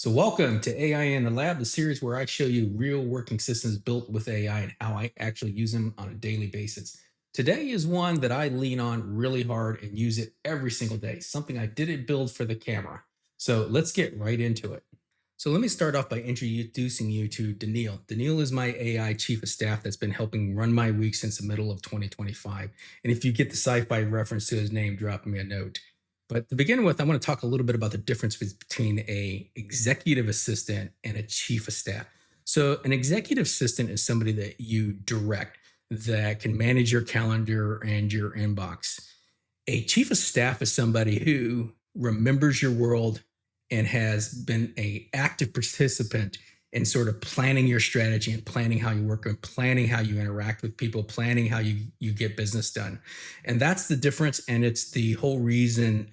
So, welcome to AI in the Lab, the series where I show you real working systems built with AI and how I actually use them on a daily basis. Today is one that I lean on really hard and use it every single day, something I didn't build for the camera. So, let's get right into it. So, let me start off by introducing you to Daniil. Daniil is my AI chief of staff that's been helping run my week since the middle of 2025. And if you get the sci fi reference to his name, drop me a note. But to begin with, I want to talk a little bit about the difference between a executive assistant and a chief of staff. So an executive assistant is somebody that you direct that can manage your calendar and your inbox. A chief of staff is somebody who remembers your world and has been a active participant in sort of planning your strategy and planning how you work and planning how you interact with people, planning how you get business done. And that's the difference. And it's the whole reason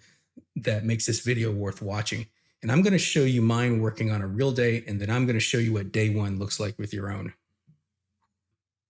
that makes this video worth watching. And I'm going to show you mine working on a real day, and then I'm going to show you what day one looks like with your own.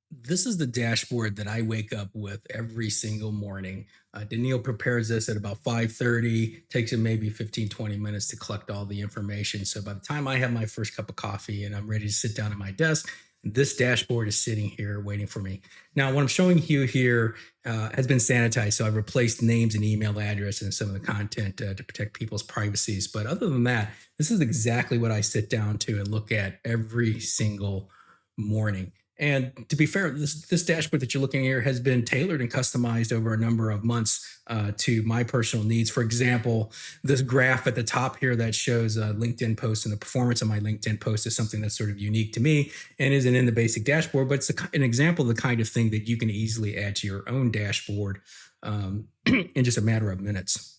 This is the dashboard that I wake up with every single morning. Daniil prepares this at about 5:30, takes him maybe 15, 20 minutes to collect all the information. So by the time I have my first cup of coffee and I'm ready to sit down at my desk, this dashboard is sitting here waiting for me. Now, what I'm showing you here has been sanitized. So I've replaced names and email addresses and some of the content to protect people's privacies. But other than that, this is exactly what I sit down to and look at every single morning. And to be fair, this dashboard that you're looking at here has been tailored and customized over a number of months to my personal needs. For example, this graph at the top here that shows LinkedIn posts and the performance of my LinkedIn post is something that's sort of unique to me and isn't in the basic dashboard, but it's an example of the kind of thing that you can easily add to your own dashboard in just a matter of minutes.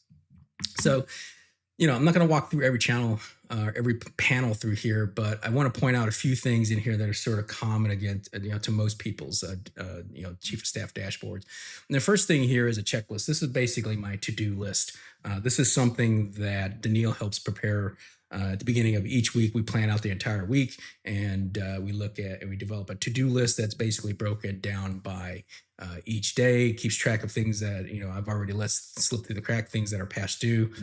So I'm not going to walk through every channel, every panel through here, but I want to point out a few things in here that are sort of common against, to most people's, chief of staff dashboards. And the first thing here is a checklist. This is basically my to-do list. This is something that Daniil helps prepare. At the beginning of each week, we plan out the entire week, and we develop a to-do list that's basically broken down by each day. Keeps track of things that I've already let slip through the crack, things that are past due.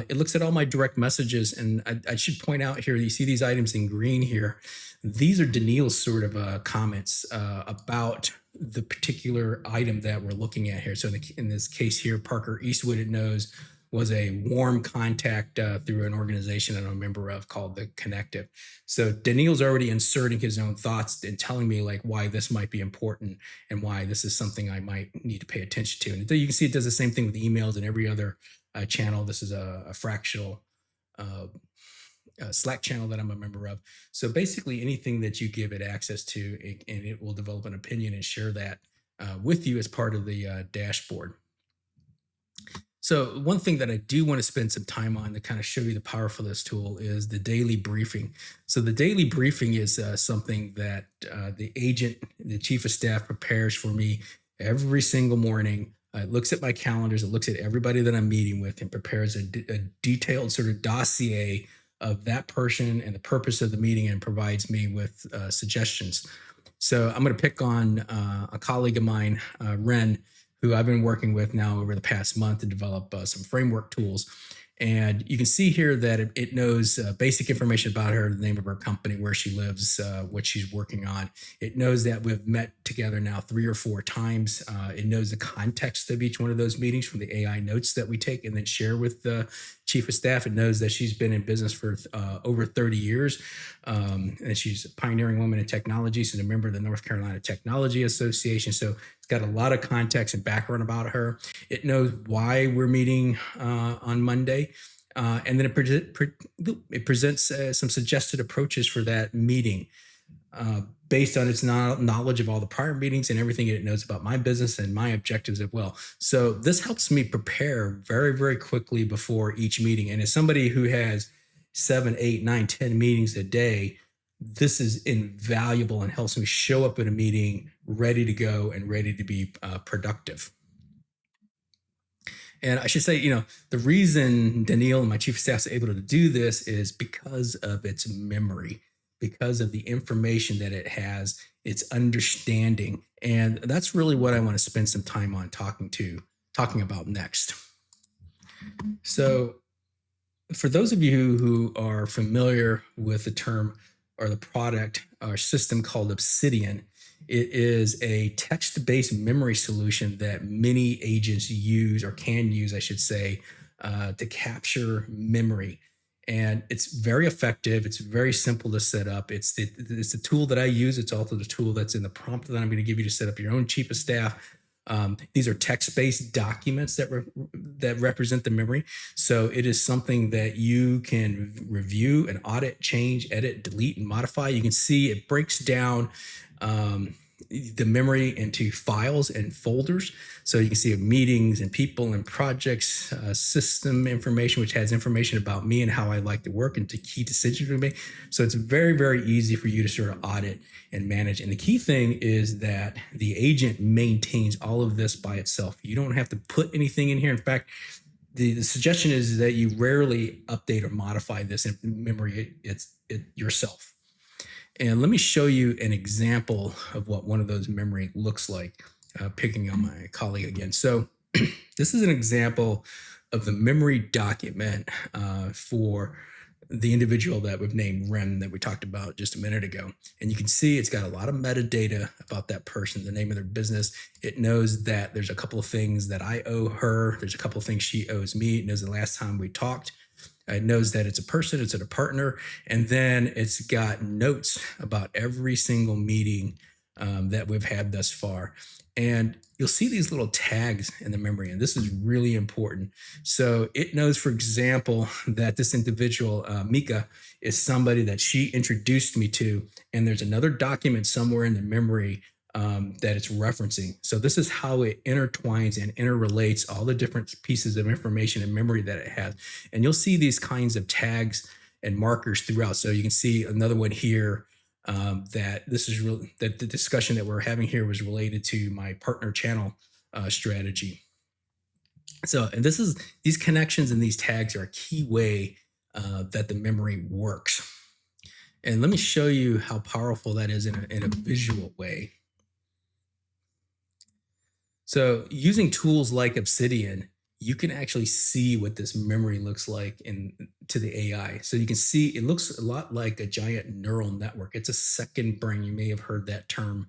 It looks at all my direct messages, and I should point out here, you see these items in green here. These are Daniil's sort of comments about the particular item that we're looking at here. So in this case here, Parker Eastwood, it knows, was a warm contact through an organization I'm a member of called the Connective. So Daniil's already inserting his own thoughts and telling me like why this might be important and why this is something I might need to pay attention to. And you can see it does the same thing with emails and every other channel. This is a fractional Slack channel that I'm a member of. So basically anything that you give it access to, and it will develop an opinion and share that with you as part of the dashboard. So one thing that I do want to spend some time on to kind of show you the powerful of this tool is the daily briefing. So the daily briefing is something that the chief of staff prepares for me every single morning. It looks at my calendars, it looks at everybody that I'm meeting with and prepares a detailed sort of dossier of that person and the purpose of the meeting and provides me with suggestions. So I'm going to pick on a colleague of mine, Ren, who I've been working with now over the past month to develop some framework tools. And you can see here that it knows basic information about her, the name of her company, where she lives, what she's working on. It knows that we've met together now 3 or 4 times. It knows the context of each one of those meetings from the AI notes that we take and then share with the chief of staff. It knows that she's been in business for over 30 years. And she's a pioneering woman in technology. She's a member of the North Carolina Technology Association. So it's got a lot of context and background about her. It knows why we're meeting on Monday. And then it presents some suggested approaches for that meeting based on its knowledge of all the prior meetings and everything it knows about my business and my objectives as well. So this helps me prepare very, very quickly before each meeting. And as somebody who has 7, 8, 9, 10 meetings a day, this is invaluable and helps me show up at a meeting ready to go and ready to be productive. And I should say, the reason Daniil and my chief of staff is able to do this is because of its memory, because of the information that it has, its understanding. And that's really what I want to spend some time on talking about next. So For those of you who are familiar with the term or the product or system called Obsidian, it is a text based memory solution that many agents use or can use, I should say, to capture memory. And it's very effective. It's very simple to set up. It's the tool that I use. It's also the tool that's in the prompt that I'm going to give you to set up your own chief of staff. These are text-based documents that represent the memory. So it is something that you can review and audit, change, edit, delete, and modify. You can see it breaks down um, the memory into files and folders. So you can see meetings and people and projects, system information, which has information about me and how I like to work and to key decisions we make. So it's very, very easy for you to sort of audit and manage. And the key thing is that the agent maintains all of this by itself. You don't have to put anything in here. In fact, the suggestion is that you rarely update or modify this in memory yourself. And let me show you an example of what one of those memory looks like, picking on my colleague again. So this is an example of the memory document for the individual that we've named Rem that we talked about just a minute ago. And you can see it's got a lot of metadata about that person, the name of their business. It knows that there's a couple of things that I owe her. There's a couple of things she owes me. It knows the last time we talked. It knows that it's a person, it's a partner, and then it's got notes about every single meeting that we've had thus far. And you'll see these little tags in the memory, and this is really important. So it knows, for example, that this individual, Mika, is somebody that she introduced me to, and there's another document somewhere in the memory that it's referencing. So this is how it intertwines and interrelates all the different pieces of information and memory that it has. And you'll see these kinds of tags and markers throughout. So you can see another one here that this is really that the discussion that we're having here was related to my partner channel strategy. So, and these connections and these tags are a key way that the memory works. And let me show you how powerful that is in a visual way. So using tools like Obsidian, you can actually see what this memory looks like to the AI. So you can see it looks a lot like a giant neural network. It's a second brain. You may have heard that term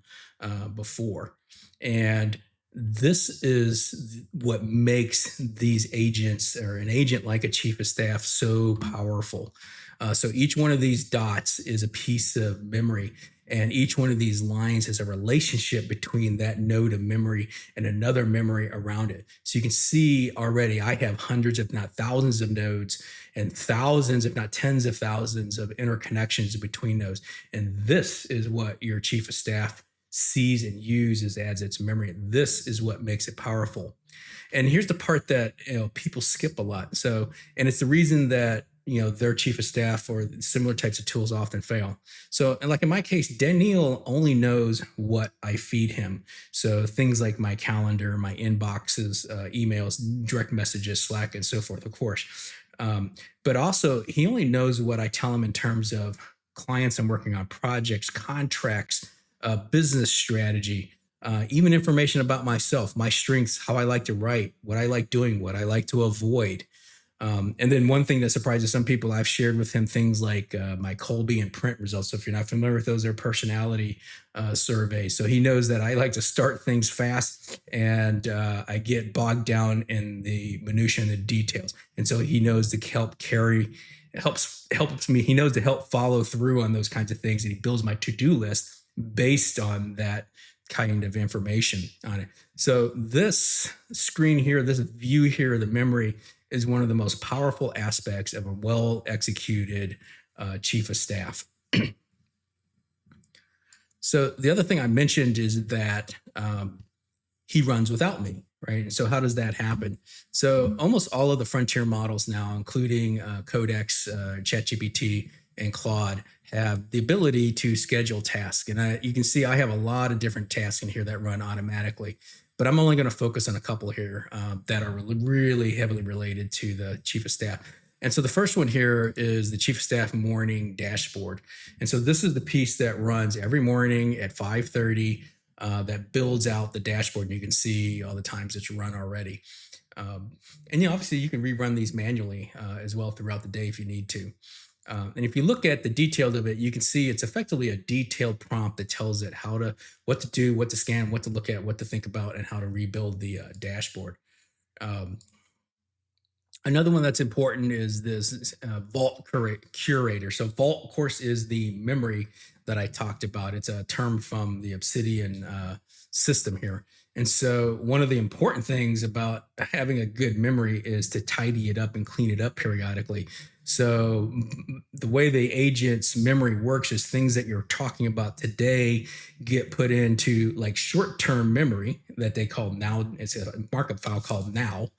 before. And this is what makes these agents or an agent like a chief of staff so powerful. So each one of these dots is a piece of memory. And each one of these lines has a relationship between that node of memory and another memory around it. So you can see already I have hundreds, if not thousands of nodes and thousands, if not tens of thousands of interconnections between those. And this is what your chief of staff sees and uses as its memory. This is what makes it powerful. And here's the part that people skip a lot. So, and it's the reason that their chief of staff or similar types of tools often fail. So, and like in my case, Daniel only knows what I feed him. So things like my calendar, my inboxes, emails, direct messages, Slack, and so forth, of course. But also he only knows what I tell him in terms of clients I'm working on, projects, contracts, business strategy, even information about myself, my strengths, how I like to write, what I like doing, what I like to avoid. And then one thing that surprises some people, I've shared with him things like my Colby and print results. So if you're not familiar with those, they're personality surveys. So he knows that I like to start things fast and I get bogged down in the minutia and the details. And so he knows to helps me. He knows to help follow through on those kinds of things. And he builds my to-do list based on that kind of information on it. So this screen here, this view here of the memory is one of the most powerful aspects of a well-executed chief of staff. So the other thing I mentioned is that he runs without me, right? And so how does that happen? So almost all of the frontier models now, including Codex, ChatGPT, and Claude, have the ability to schedule tasks. And you can see I have a lot of different tasks in here that run automatically. But I'm only going to focus on a couple here that are really heavily related to the chief of staff. And so the first one here is the chief of staff morning dashboard. And so this is the piece that runs every morning at 5:30 that builds out the dashboard. And you can see all the times it's run already. Um, and obviously you can rerun these manually as well throughout the day if you need to. And if you look at the details of it, you can see it's effectively a detailed prompt that tells it what to do, what to scan, what to look at, what to think about, and how to rebuild the dashboard. Um, Another one that's important is this curator. So Vault, of course, is the memory that I talked about. It's a term from the Obsidian system here. And so one of the important things about having a good memory is to tidy it up and clean it up periodically. So the way the agent's memory works is things that you're talking about today get put into like short-term memory that they call now. It's a markup file called now.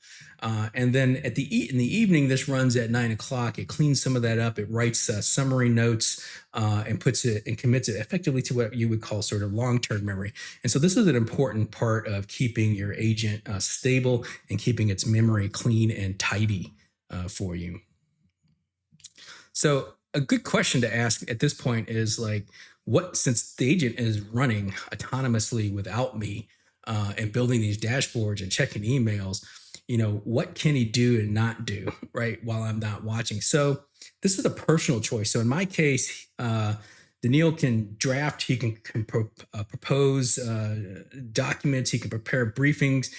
And then in the evening, this runs at 9 o'clock. It cleans some of that up. It writes summary notes and puts it and commits it effectively to what you would call sort of long-term memory. And so this is an important part of keeping your agent stable and keeping its memory clean and tidy for you. So a good question to ask at this point is like, since the agent is running autonomously without me and building these dashboards and checking emails, what can he do and not do, right, while I'm not watching? So this is a personal choice. So in my case, Daniil can draft, he can propose documents, he can prepare briefings.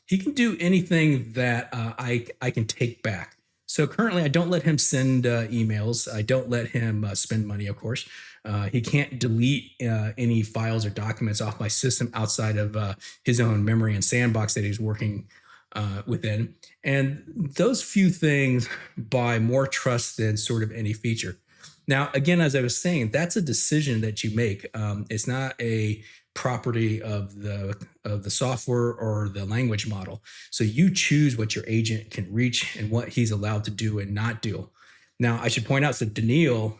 He can do anything that I can take back. So currently, I don't let him send emails. I don't let him spend money, of course. He can't delete any files or documents off my system outside of his own memory and sandbox that he's working within. And those few things buy more trust than sort of any feature. Now, again, as I was saying, that's a decision that you make. It's not a property of the software or the language model. So you choose what your agent can reach and what he's allowed to do and not do. Now, I should point out that Daniil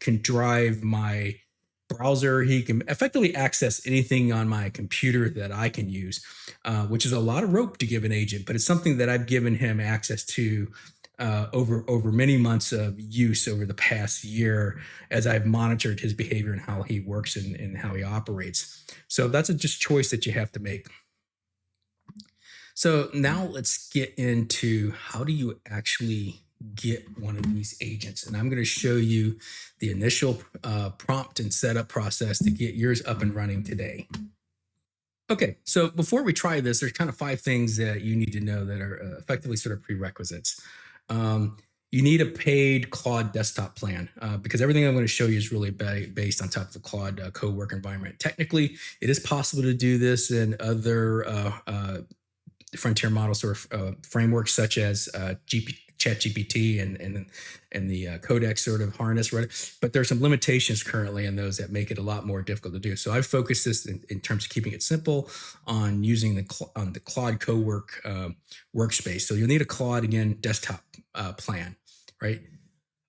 can drive my browser. He can effectively access anything on my computer that I can use, which is a lot of rope to give an agent, but it's something that I've given him access to over many months of use over the past year as I've monitored his behavior and how he works and how he operates. So that's a just choice that you have to make. So now let's get into how do you actually get one of these agents. And I'm going to show you the initial prompt and setup process to get yours up and running today. Okay, so before we try this, there's kind of 5 things that you need to know that are effectively sort of prerequisites. You need a paid Claude desktop plan because everything I'm going to show you is really based on top of the Claude co-work environment. Technically, it is possible to do this in other frontier model sort of frameworks such as ChatGPT and the Codex sort of harness, right? But there's some limitations currently in those that make it a lot more difficult to do. So I've focused this in terms of keeping it simple on using the Claude co-work workspace. So you'll need a Claude, again, desktop plan, right?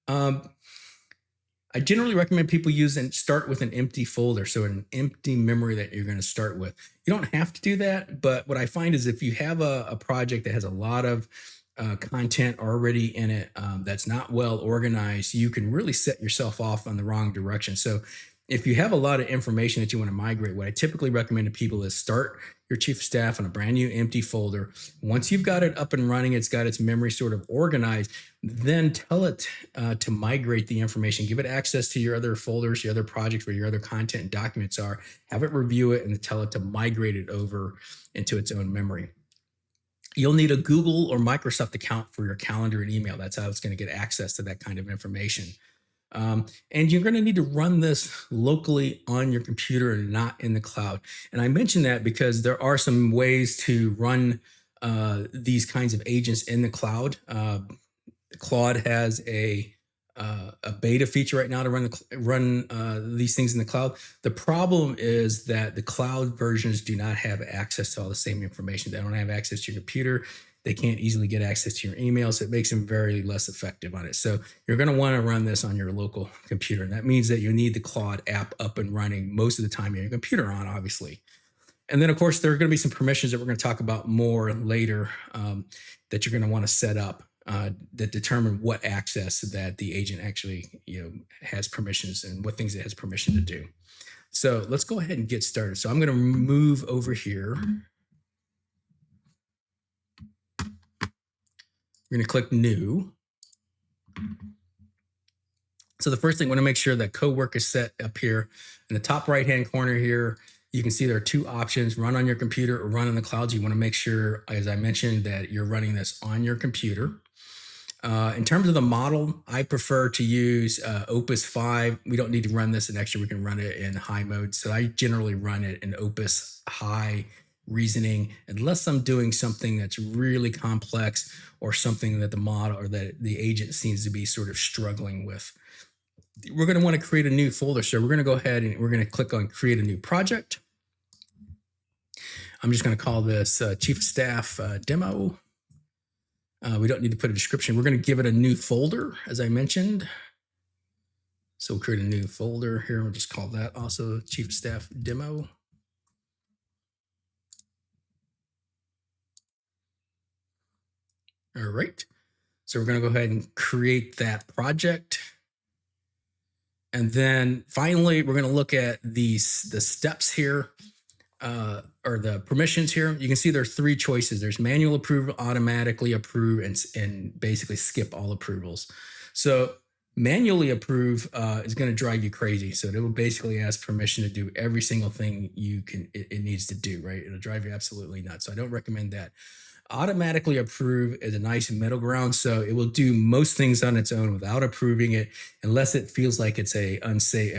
I generally recommend people start with an empty folder, so an empty memory that you're going to start with. You don't have to do that, but what I find is if you have a project that has a lot of content already in it that's not well organized, you can really set yourself off on the wrong direction. So if you have a lot of information that you want to migrate, what I typically recommend to people is start your chief of staff on a brand new empty folder. Once you've got it up and running, it's got its memory sort of organized, then tell it to migrate the information. Give it access to your other folders, your other projects where your other content and documents are. Have it review it and tell it to migrate it over into its own memory. You'll need a Google or Microsoft account for your calendar and email. That's how it's going to get access to that kind of information. And you're going to need to run this locally on your computer and not in the cloud. And I mention that because there are some ways to run these kinds of agents in the cloud. Claude has a beta feature right now to run these things in the cloud. The problem is that the cloud versions do not have access to all the same information. They don't have access to your computer. They can't easily get access to your email, so it makes them very less effective on it. So you're going to want to run this on your local computer. And that means that you need the Claude app up and running most of the time you have your computer on, obviously. And then, of course, there are going to be some permissions that we're going to talk about more later that you're going to want to set up that determine what access that the agent actually has permissions and what things it has permission to do. So let's go ahead and get started. So I'm going to move over here. We're going to click new. So the first thing, I want to make sure that co-work is set up here in the top right-hand corner here. You can see there are two options: run on your computer or run in the cloud. You want to make sure, as I mentioned, that you're running this on your computer. In terms of the model, I prefer to use Opus 5. We don't need to run this in extra. We can run it in high mode. So I generally run it in Opus high reasoning, unless I'm doing something that's really complex or something that the model or that the agent seems to be sort of struggling with. We're going to want to create a new folder. So we're going to go ahead and we're going to click on create a new project. I'm just going to call this Chief of Staff demo. We don't need to put a description. We're going to give it a new folder, as I mentioned. So we'll create a new folder here. We'll just call that also Chief of Staff demo. All right. So we're going to go ahead and create that project. And then finally, we're going to look at the steps here. Or the permissions here. You can see there are three choices. There's manual approve, automatically approve, and basically skip all approvals. So manually approve is going to drive you crazy. So it will basically ask permission to do every single thing it needs to do, right? It'll drive you absolutely nuts. So I don't recommend that. Automatically approve is a nice middle ground. So it will do most things on its own without approving it, unless it feels like it's a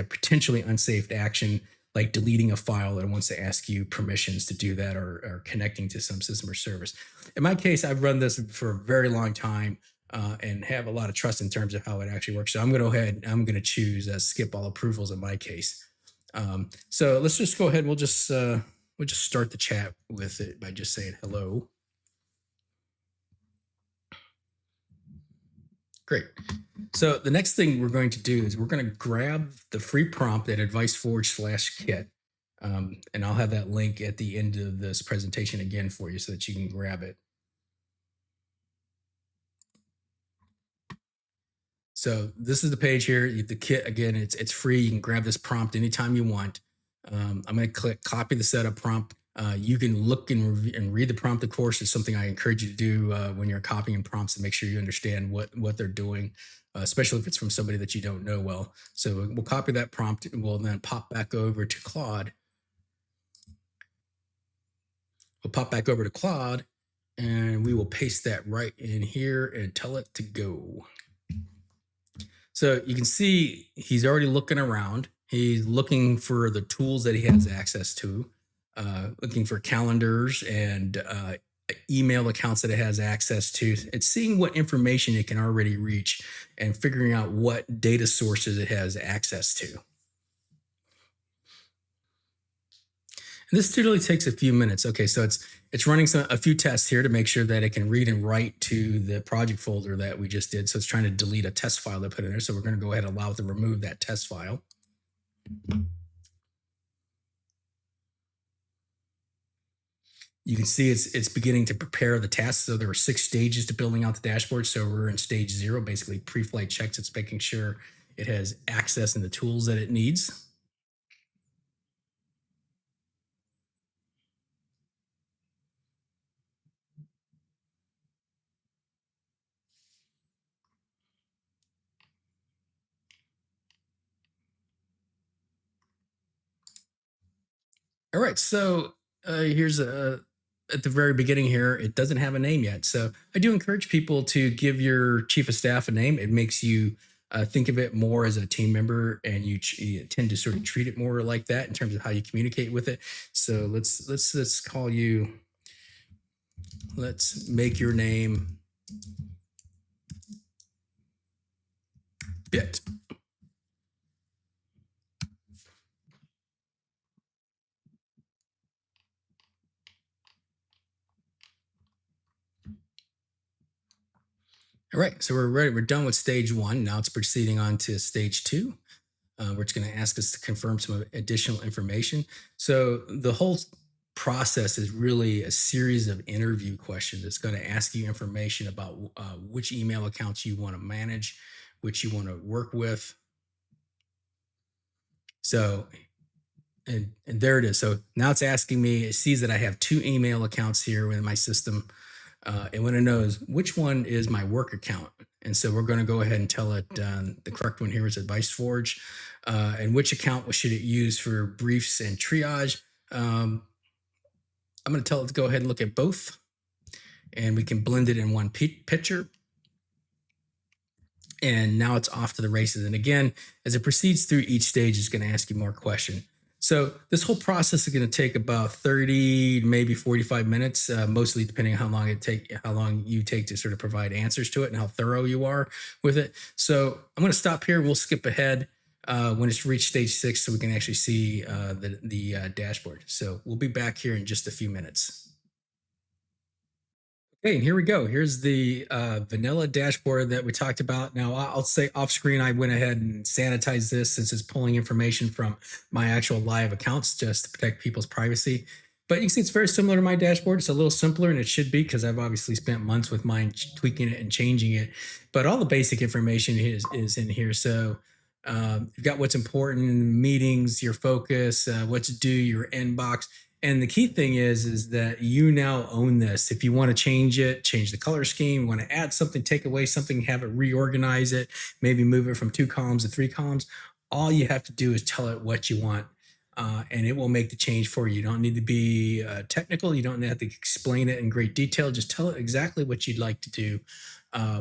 potentially unsafe action, like deleting a file that wants to ask you permissions to do that, or connecting to some system or service. In my case, I've run this for a very long time and have a lot of trust in terms of how it actually works. So I'm going to go ahead and I'm going to choose skip all approvals in my case. So let's just go ahead and we'll just start the chat with it by just saying hello. Great. So the next thing we're going to do is we're going to grab the free prompt at adviceforge/kit. And I'll have that link at the end of this presentation again for you so that you can grab it. So this is the page here. The kit, again, it's free. You can grab this prompt anytime you want. I'm going to click copy the setup prompt. You can look and read the prompt, of course. It's something I encourage you to do when you're copying prompts, to make sure you understand what they're doing, especially if it's from somebody that you don't know well. So we'll copy that prompt and we'll then pop back over to Claude. We'll pop back over to Claude and we will paste that right in here and tell it to go. So you can see he's already looking around. He's looking for the tools that he has access to. Looking for calendars and email accounts that it has access to. It's seeing what information it can already reach and figuring out what data sources it has access to. And this literally takes a few minutes. Okay, so it's running a few tests here to make sure that it can read and write to the project folder that we just did. So it's trying to delete a test file that put in there. So we're going to go ahead and allow it to remove that test file. You can see it's beginning to prepare the tasks. So there were 6 stages to building out the dashboard. So we're in stage 0, basically pre-flight checks. It's making sure it has access and the tools that it needs. All right, so here's at the very beginning here, it doesn't have a name yet. So I do encourage people to give your chief of staff a name. It makes you think of it more as a team member, and you tend to sort of treat it more like that in terms of how you communicate with it. So let's call you. Let's make your name Bit. All right, so we're ready. We're done with stage 1. Now it's proceeding on to stage 2. Where it's going to ask us to confirm some additional information. So the whole process is really a series of interview questions. It's going to ask you information about which email accounts you want to manage, which you want to work with. So, and there it is. So now it's asking me, it sees that I have 2 email accounts here in my system. It want to know is which one is my work account. And so we're going to go ahead and tell it the correct one here is Advice Forge. And which account should it use for briefs and triage? I'm going to tell it to go ahead and look at both, and we can blend it in one picture. And now it's off to the races. And again, as it proceeds through each stage, it's going to ask you more questions. So this whole process is going to take about 30, maybe 45 minutes, mostly depending on how long you take to sort of provide answers to it and how thorough you are with it. So I'm going to stop here. We'll skip ahead when it's reached stage 6, so we can actually see the dashboard. So we'll be back here in just a few minutes. Okay, and here we go. Here's the vanilla dashboard that we talked about. Now, I'll say off screen, I went ahead and sanitized this since it's pulling information from my actual live accounts just to protect people's privacy. But you can see it's very similar to my dashboard. It's a little simpler, and it should be because I've obviously spent months with mine tweaking it and changing it. But all the basic information is in here. So you've got what's important in meetings, your focus, what's due, your inbox. And the key thing is that you now own this. If you want to change it, change the color scheme, you want to add something, take away something, have it reorganize it, maybe move it from 2 columns to 3 columns, all you have to do is tell it what you want. And it will make the change for you. You don't need to be technical. You don't have to explain it in great detail. Just tell it exactly what you'd like to do,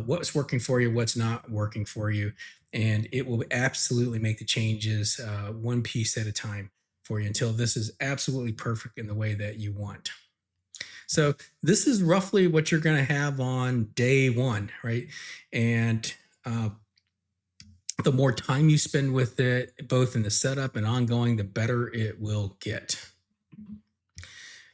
what's working for you, what's not working for you. And it will absolutely make the changes one piece at a time for you until this is absolutely perfect in the way that you want. So this is roughly what you're going to have on day 1, right? And the more time you spend with it, both in the setup and ongoing, the better it will get.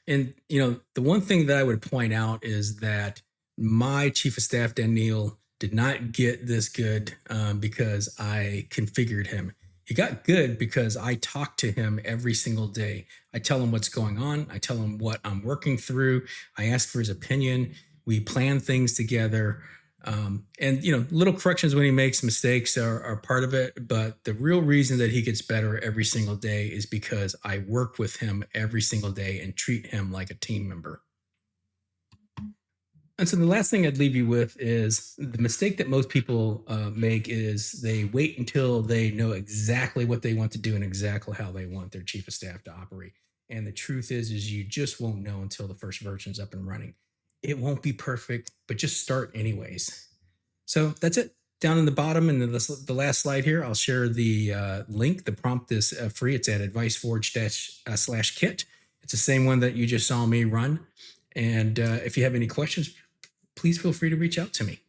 And the one thing that I would point out is that my chief of staff, Dan Neal, did not get this good because I configured him. He got good because I talk to him every single day. I tell him what's going on. I tell him what I'm working through. I ask for his opinion. We plan things together. And little corrections when he makes mistakes are part of it. But the real reason that he gets better every single day is because I work with him every single day and treat him like a team member. And so the last thing I'd leave you with is the mistake that most people make is they wait until they know exactly what they want to do and exactly how they want their chief of staff to operate. And the truth is you just won't know until the first version's up and running. It won't be perfect, but just start anyways. So that's it. Down in the bottom and the last slide here, I'll share the link. The prompt is free. It's at adviceforge/kit. It's the same one that you just saw me run. And if you have any questions, please feel free to reach out to me.